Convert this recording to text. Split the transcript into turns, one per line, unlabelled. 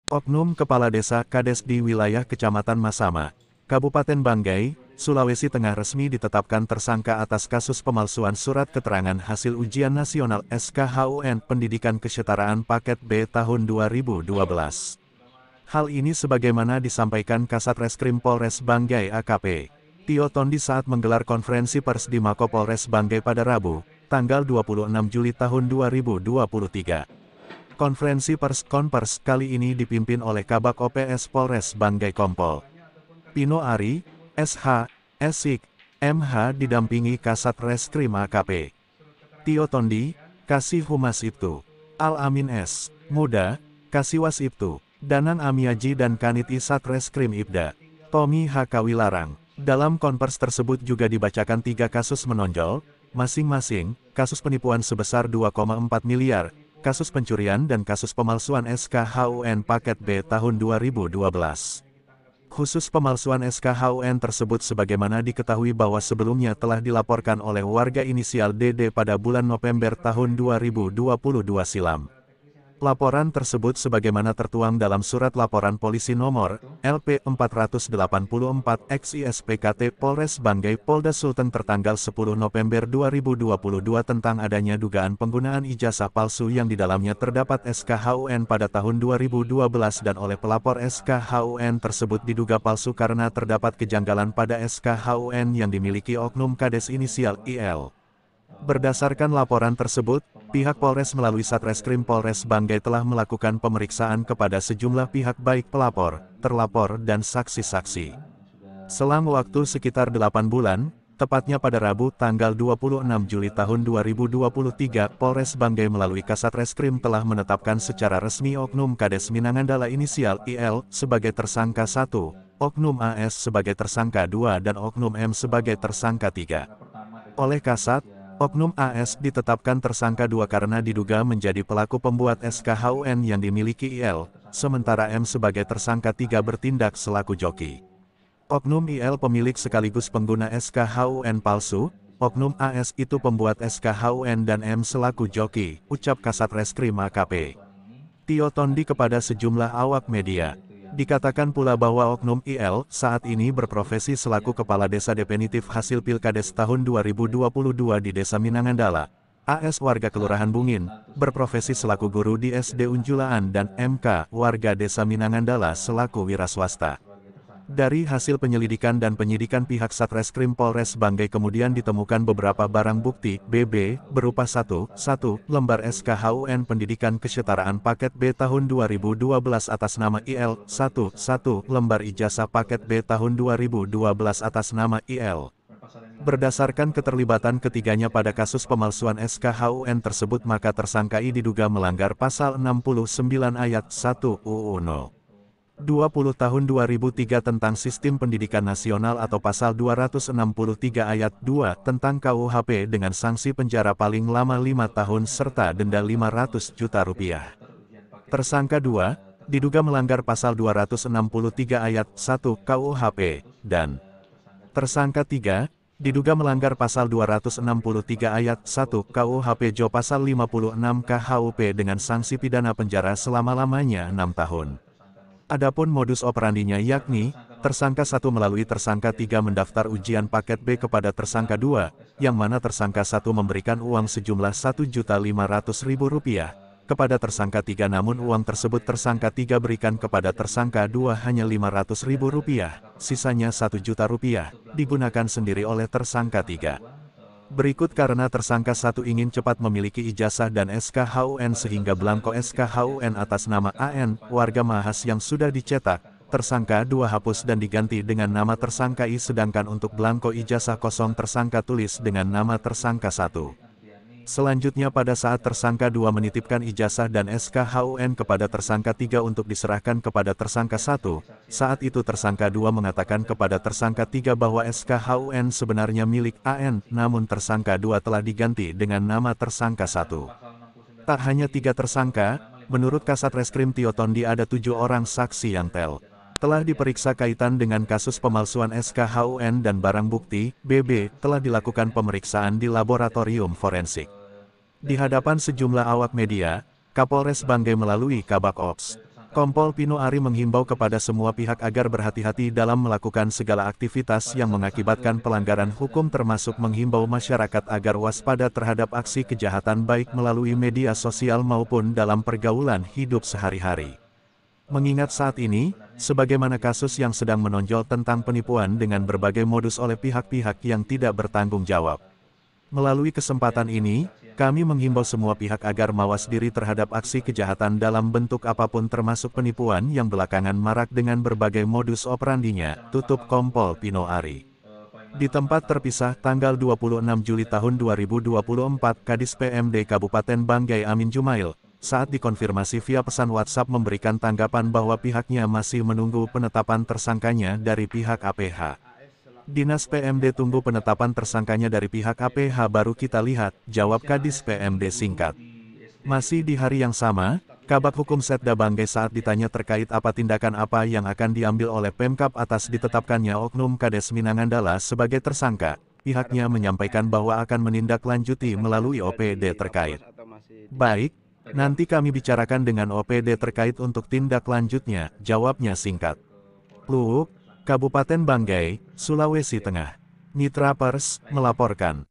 Oknum Kepala Desa Kades di wilayah Kecamatan Masama, Kabupaten Banggai, Sulawesi Tengah resmi ditetapkan tersangka atas kasus pemalsuan surat keterangan hasil ujian nasional SKHUN Pendidikan Kesetaraan Paket B tahun 2012. Hal ini sebagaimana disampaikan Kasat Reskrim Polres Banggai AKP Tio Tondi saat menggelar konferensi pers di Mako Polres Banggai pada Rabu, tanggal 26 Juli tahun 2023. Konferensi pers kali ini dipimpin oleh Kabak OPS Polres Banggai Kompol Pino Ari, SH, SIK, MH didampingi Kasat Reskrim AKP Tio Tondi, Kasih Humas Ibtu, Al-Amin S. Muda, Kasiwas Ibtu, Danan Amiaji dan Kanit Satreskrim Ibda, Tommy H. Kawilarang. Dalam konvers tersebut juga dibacakan 3 kasus menonjol, masing-masing, kasus penipuan sebesar 2,4 miliar, kasus pencurian dan kasus pemalsuan SKHUN Paket B tahun 2012. Khusus pemalsuan SKHUN tersebut sebagaimana diketahui bahwa sebelumnya telah dilaporkan oleh warga inisial DD pada bulan November tahun 2022 silam. Laporan tersebut sebagaimana tertuang dalam Surat Laporan Polisi Nomor LP 484 XISPKT Polres Banggai Polda Sulteng tertanggal 10 November 2022 tentang adanya dugaan penggunaan ijazah palsu yang di dalamnya terdapat SKHUN pada tahun 2012 dan oleh pelapor SKHUN tersebut diduga palsu karena terdapat kejanggalan pada SKHUN yang dimiliki oknum Kades inisial IL. Berdasarkan laporan tersebut, pihak Polres melalui Satreskrim Polres Banggai telah melakukan pemeriksaan kepada sejumlah pihak baik pelapor, terlapor dan saksi-saksi. Selang waktu sekitar 8 bulan, tepatnya pada Rabu tanggal 26 Juli tahun 2023, Polres Banggai melalui Kasat Reskrim telah menetapkan secara resmi oknum Kades Minangandala inisial IL sebagai tersangka 1, oknum AS sebagai tersangka 2 dan oknum M sebagai tersangka 3. Oleh Kasat, oknum AS ditetapkan tersangka 2 karena diduga menjadi pelaku pembuat SKHUN yang dimiliki IL, sementara M sebagai tersangka 3 bertindak selaku joki. Oknum IL pemilik sekaligus pengguna SKHUN palsu, oknum AS itu pembuat SKHUN dan M selaku joki, ucap Kasat Reskrim AKP Tio Tondi kepada sejumlah awak media. Dikatakan pula bahwa oknum IL saat ini berprofesi selaku Kepala Desa definitif hasil Pilkades tahun 2022 di Desa Minangandala. AS warga Kelurahan Bungin, berprofesi selaku guru di SD Unjulaan dan MK warga Desa Minangandala selaku wira swasta. Dari hasil penyelidikan dan penyidikan pihak Satreskrim Polres Banggai kemudian ditemukan beberapa barang bukti BB berupa 1 lembar SKHUN Pendidikan Kesetaraan Paket B tahun 2012 atas nama IL, 1 lembar ijazah Paket B tahun 2012 atas nama IL. Berdasarkan keterlibatan ketiganya pada kasus pemalsuan SKHUN tersebut maka tersangka I diduga melanggar pasal 69 ayat 1 UU No. 20 tahun 2003 tentang Sistem Pendidikan Nasional atau pasal 263 ayat 2 tentang KUHP dengan sanksi penjara paling lama 5 tahun serta denda 500 juta rupiah. Tersangka 2, diduga melanggar pasal 263 ayat 1 KUHP, dan tersangka 3, diduga melanggar pasal 263 ayat 1 KUHP Jo pasal 56 KHUP dengan sanksi pidana penjara selama-lamanya 6 tahun. Adapun modus operandinya yakni, tersangka 1 melalui tersangka 3 mendaftar ujian paket B kepada tersangka 2, yang mana tersangka 1 memberikan uang sejumlah Rp1.500.000 kepada tersangka 3 namun uang tersebut tersangka 3 berikan kepada tersangka 2 hanya Rp500.000, sisanya Rp1.000.000, digunakan sendiri oleh tersangka 3. Berikut karena tersangka 1 ingin cepat memiliki ijazah dan SKHUN sehingga belangko SKHUN atas nama AN, warga Mahas yang sudah dicetak, tersangka 2 hapus dan diganti dengan nama tersangka I sedangkan untuk belangko ijazah kosong tersangka tulis dengan nama tersangka 1. Selanjutnya pada saat tersangka 2 menitipkan ijazah dan SKHUN kepada tersangka 3 untuk diserahkan kepada tersangka 1, saat itu tersangka 2 mengatakan kepada tersangka 3 bahwa SKHUN sebenarnya milik AN, namun tersangka 2 telah diganti dengan nama tersangka 1. Tak hanya 3 tersangka, menurut Kasat Reskrim Tio Tondi ada 7 orang saksi yang telah diperiksa kaitan dengan kasus pemalsuan SKHUN dan barang bukti, BB, telah dilakukan pemeriksaan di laboratorium forensik. Di hadapan sejumlah awak media, Kapolres Banggai melalui Kabak Ops Kompol Pino Ari menghimbau kepada semua pihak agar berhati-hati dalam melakukan segala aktivitas yang mengakibatkan pelanggaran hukum termasuk menghimbau masyarakat agar waspada terhadap aksi kejahatan baik melalui media sosial maupun dalam pergaulan hidup sehari-hari. Mengingat saat ini, sebagaimana kasus yang sedang menonjol tentang penipuan dengan berbagai modus oleh pihak-pihak yang tidak bertanggung jawab. Melalui kesempatan ini, kami menghimbau semua pihak agar mawas diri terhadap aksi kejahatan dalam bentuk apapun termasuk penipuan yang belakangan marak dengan berbagai modus operandinya, tutup Kompol Pino Ari. Di tempat terpisah tanggal 26 Juli tahun 2024, Kadis PMD Kabupaten Banggai Amin Jumail, saat dikonfirmasi via pesan WhatsApp memberikan tanggapan bahwa pihaknya masih menunggu penetapan tersangkanya dari pihak APH. Dinas PMD tunggu penetapan tersangkanya dari pihak APH baru kita lihat, jawab Kadis PMD singkat. Masih di hari yang sama, Kabak Hukum Setda Banggai saat ditanya terkait apa tindakan apa yang akan diambil oleh Pemkab atas ditetapkannya Oknum Kades Minangandala sebagai tersangka, pihaknya menyampaikan bahwa akan menindaklanjuti melalui OPD terkait. Baik, nanti kami bicarakan dengan OPD terkait untuk tindak lanjutnya, jawabnya singkat. Luhuk, Kabupaten Banggai, Sulawesi Tengah. Mitra Pers, melaporkan.